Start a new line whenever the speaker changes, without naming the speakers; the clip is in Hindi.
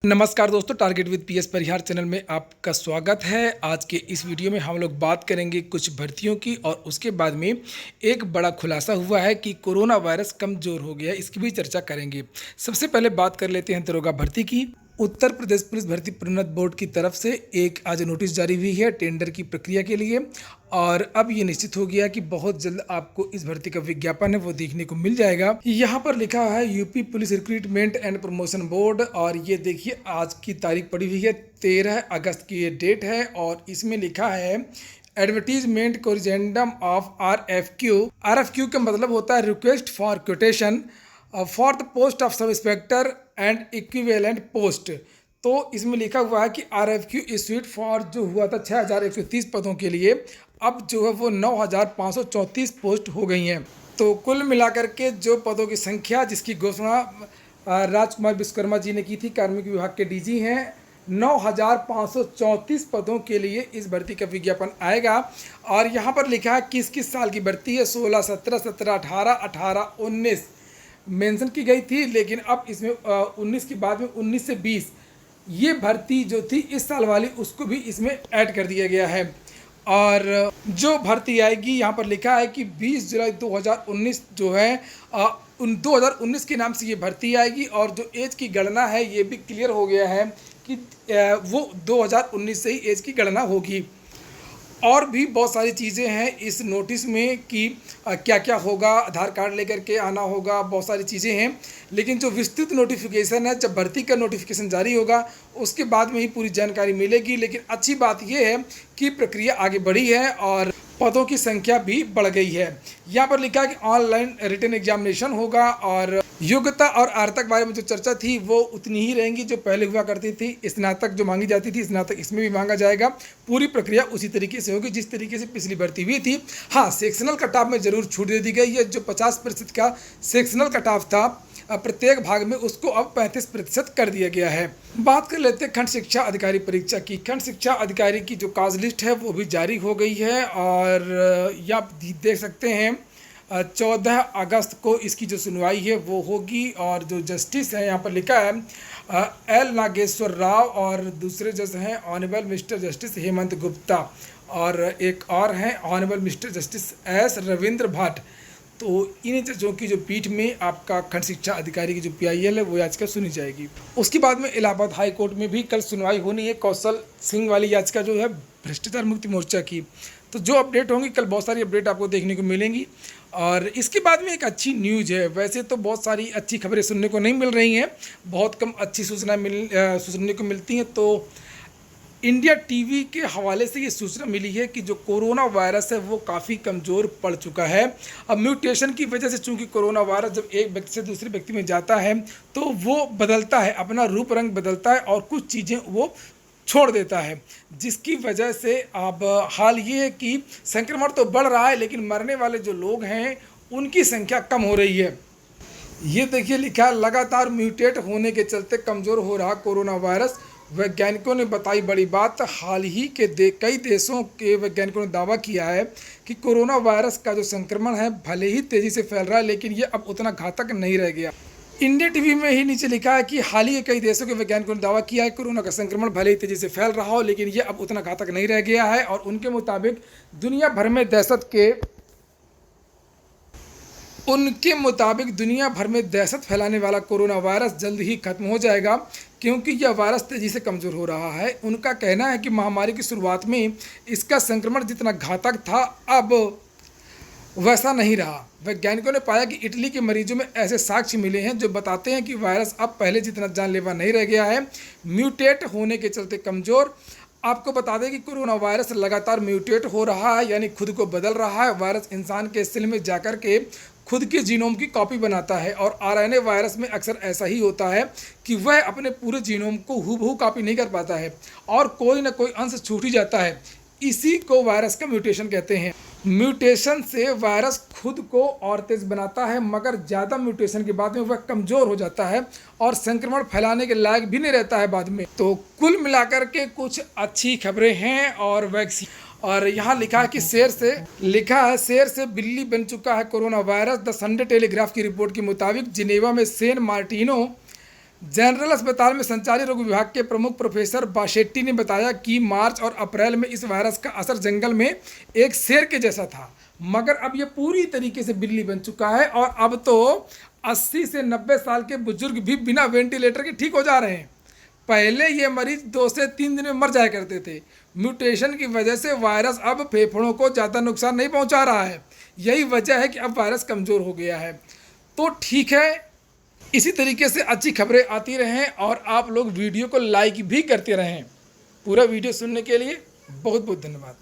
नमस्कार दोस्तों, target with PS Parihar channel में आपका स्वागत है। आज के इस वीडियो में हम लोग बात करेंगे कुछ भर्तियों की और उसके बाद में एक बड़ा खुलासा हुआ है कि कोरोना वायरस कमज़ोर हो गया है, इसकी भी चर्चा करेंगे। सबसे पहले बात कर लेते हैं दरोगा भर्ती की। उत्तर प्रदेश पुलिस भर्ती प्रोन्नत बोर्ड की तरफ से एक आज नोटिस जारी हुई है टेंडर की प्रक्रिया के लिए, और अब ये निश्चित हो गया कि बहुत जल्द आपको इस भर्ती का विज्ञापन है वो देखने को मिल जाएगा। यहाँ पर लिखा है UP police recruitment and promotion board, और ये देखिए आज की तारीख पड़ी हुई है 13 अगस्त की ये डेट है, और इसमें लिखा है एडवर्टीजमेंट कोरिजेंडम ऑफ आरएफक्यू का मतलब होता है request for quotation for the post of sub inspector and equivalent post. तो इसमें लिखा हुआ है कि आरएफक्यू इशूड फॉर जो हुआ था 6130 पदों के लिए, अब जो है वो 9534 पोस्ट हो गई हैं। तो कुल मिलाकर के जो पदों की संख्या जिसकी घोषणा राजकुमार विश्वकर्मा जी ने की थी, कार्मिक विभाग के डीजी हैं, 9534 पदों के लिए इस भर्ती का विज्ञापन आएगा। और यहाँ पर लिखा है किस किस साल की भर्ती है, 16, 17, 17, 18, 18, 19 मेंशन की गई थी, लेकिन अब इसमें 19 के बाद में 19 से 20 ये भर्ती जो थी इस साल वाली उसको भी इसमें ऐड कर दिया गया है। और जो भर्ती आएगी यहाँ पर लिखा है कि 20 जुलाई 2019 जो है 2019 के नाम से ये भर्ती आएगी, और जो एज की गणना है ये भी क्लियर हो गया है कि वो 2019 से ही एज की गणना होगी। और भी बहुत सारी चीज़ें हैं इस नोटिस में कि क्या क्या होगा, आधार कार्ड लेकर के आना होगा, बहुत सारी चीज़ें हैं। लेकिन जो विस्तृत नोटिफिकेशन है, जब भर्ती का नोटिफिकेशन जारी होगा उसके बाद में ही पूरी जानकारी मिलेगी। लेकिन अच्छी बात यह है कि प्रक्रिया आगे बढ़ी है और पदों की संख्या भी बढ़ गई है। यहाँ पर लिखा है कि ऑनलाइन रिटन एग्जामिनेशन होगा, और योग्यता और अर्हता के बारे में जो चर्चा थी वो उतनी ही रहेंगी जो पहले हुआ करती थी। स्नातक जो मांगी जाती थी, स्नातक इसमें भी मांगा जाएगा। पूरी प्रक्रिया उसी तरीके से होगी जिस तरीके से पिछली भर्ती हुई थी। हाँ, सेक्शनल कट ऑफ में ज़रूर छूट दे दी गई है। जो 50% का सेक्शनल कट ऑफ था प्रत्येक भाग में, उसको अब 35% कर दिया गया है। बात कर लेते हैं खंड शिक्षा अधिकारी परीक्षा की। खंड शिक्षा अधिकारी की जो काज लिस्ट है वो भी जारी हो गई है, और ये आप देख सकते हैं 14 अगस्त को इसकी जो सुनवाई है वो होगी। और जो जस्टिस है यहाँ पर लिखा है एल नागेश्वर राव, और दूसरे जज हैं honourable mister justice Hemant Gupta, और एक और हैं honourable mister justice S Ravindra Bhatt. तो इन जजों की जो पीठ में आपका खंड शिक्षा अधिकारी की जो पीआईएल है वो याचिका सुनी जाएगी। उसके बाद में इलाहाबाद हाई कोर्ट में भी कल सुनवाई होनी है कौशल सिंह वाली याचिका जो है भ्रष्टाचार मुक्ति मोर्चा की। तो जो अपडेट होंगी कल, बहुत सारी अपडेट आपको देखने को मिलेंगी। और इसके बाद में एक अच्छी न्यूज़ है। वैसे तो बहुत सारी अच्छी खबरें सुनने को नहीं मिल रही हैं, बहुत कम अच्छी सूचना सुनने को मिलती हैं। तो इंडिया टीवी के हवाले से ये सूचना मिली है कि जो कोरोना वायरस है वो काफ़ी कमज़ोर पड़ चुका है। अब म्यूटेशन की वजह से, चूंकि कोरोना वायरस जब एक व्यक्ति से दूसरे व्यक्ति में जाता है तो वो बदलता है, अपना रूप रंग बदलता है और कुछ चीज़ें वो छोड़ देता है, जिसकी वजह से अब हाल ये है कि संक्रमण तो बढ़ रहा है लेकिन मरने वाले जो लोग हैं उनकी संख्या कम हो रही है। ये देखिए लिखा है लगातार म्यूटेट होने के चलते कमज़ोर हो रहा कोरोना वायरस। वैज्ञानिकों ने बताई बड़ी बात। हाल ही के कई देशों के वैज्ञानिकों ने दावा किया है कि कोरोना वायरस का जो संक्रमण है भले ही तेज़ी से फैल रहा है लेकिन ये अब उतना घातक नहीं रह गया। इंडिया टीवी में ही नीचे लिखा है कि हाल ही के कई देशों के वैज्ञानिकों ने दावा किया है कोरोना का संक्रमण भले ही तेज़ी से फैल रहा हो लेकिन ये अब उतना घातक नहीं रह गया है। और उनके मुताबिक दुनिया भर में दहशत फैलाने वाला कोरोना वायरस जल्द ही खत्म हो जाएगा, क्योंकि यह वायरस तेज़ी से कमज़ोर हो रहा है। उनका कहना है कि महामारी की शुरुआत में इसका संक्रमण जितना घातक था अब वैसा नहीं रहा। वैज्ञानिकों ने पाया कि इटली के मरीजों में ऐसे साक्ष्य मिले हैं जो बताते हैं कि वायरस अब पहले जितना जानलेवा नहीं रह गया है, म्यूटेट होने के चलते कमज़ोर। आपको बता दें कि कोरोना वायरस लगातार म्यूटेट हो रहा है, यानी खुद को बदल रहा है। वायरस इंसान के सेल में जाकर के खुद के जीनोम की कॉपी बनाता है, और आरएनए वायरस में अक्सर ऐसा ही होता है कि वह अपने पूरे जीनोम को हूबहू कॉपी नहीं कर पाता है और कोई ना कोई अंश छूट ही जाता है। इसी को वायरस का म्यूटेशन कहते हैं। म्यूटेशन से वायरस खुद को और तेज बनाता है, मगर ज़्यादा म्यूटेशन के बाद में वह कमज़ोर हो जाता है और संक्रमण फैलाने के लायक भी नहीं रहता है बाद में। तो कुल मिलाकर के कुछ अच्छी खबरें हैं। और वैक्सीन, और यहाँ लिखा है कि शेर से बिल्ली बन चुका है corona virus. The Sunday telegraph की रिपोर्ट के मुताबिक जिनेवा में सेन मार्टिनो जनरल अस्पताल में संचारी रोग विभाग के प्रमुख प्रोफेसर बाशेट्टी ने बताया कि मार्च और अप्रैल में इस वायरस का असर जंगल में एक शेर के जैसा था, मगर अब यह पूरी तरीके से बिल्ली बन चुका है और अब तो 80 से 90 साल के बुजुर्ग भी बिना वेंटिलेटर के ठीक हो जा रहे हैं। पहले ये मरीज 2 से 3 दिन में मर जाया करते थे। म्यूटेशन की वजह से वायरस अब फेफड़ों को ज़्यादा नुकसान नहीं पहुंचा रहा है। यही वजह है कि अब वायरस कमज़ोर हो गया है। तो ठीक है, इसी तरीके से अच्छी खबरें आती रहें और आप लोग वीडियो को लाइक भी करते रहें। पूरा वीडियो सुनने के लिए बहुत बहुत धन्यवाद।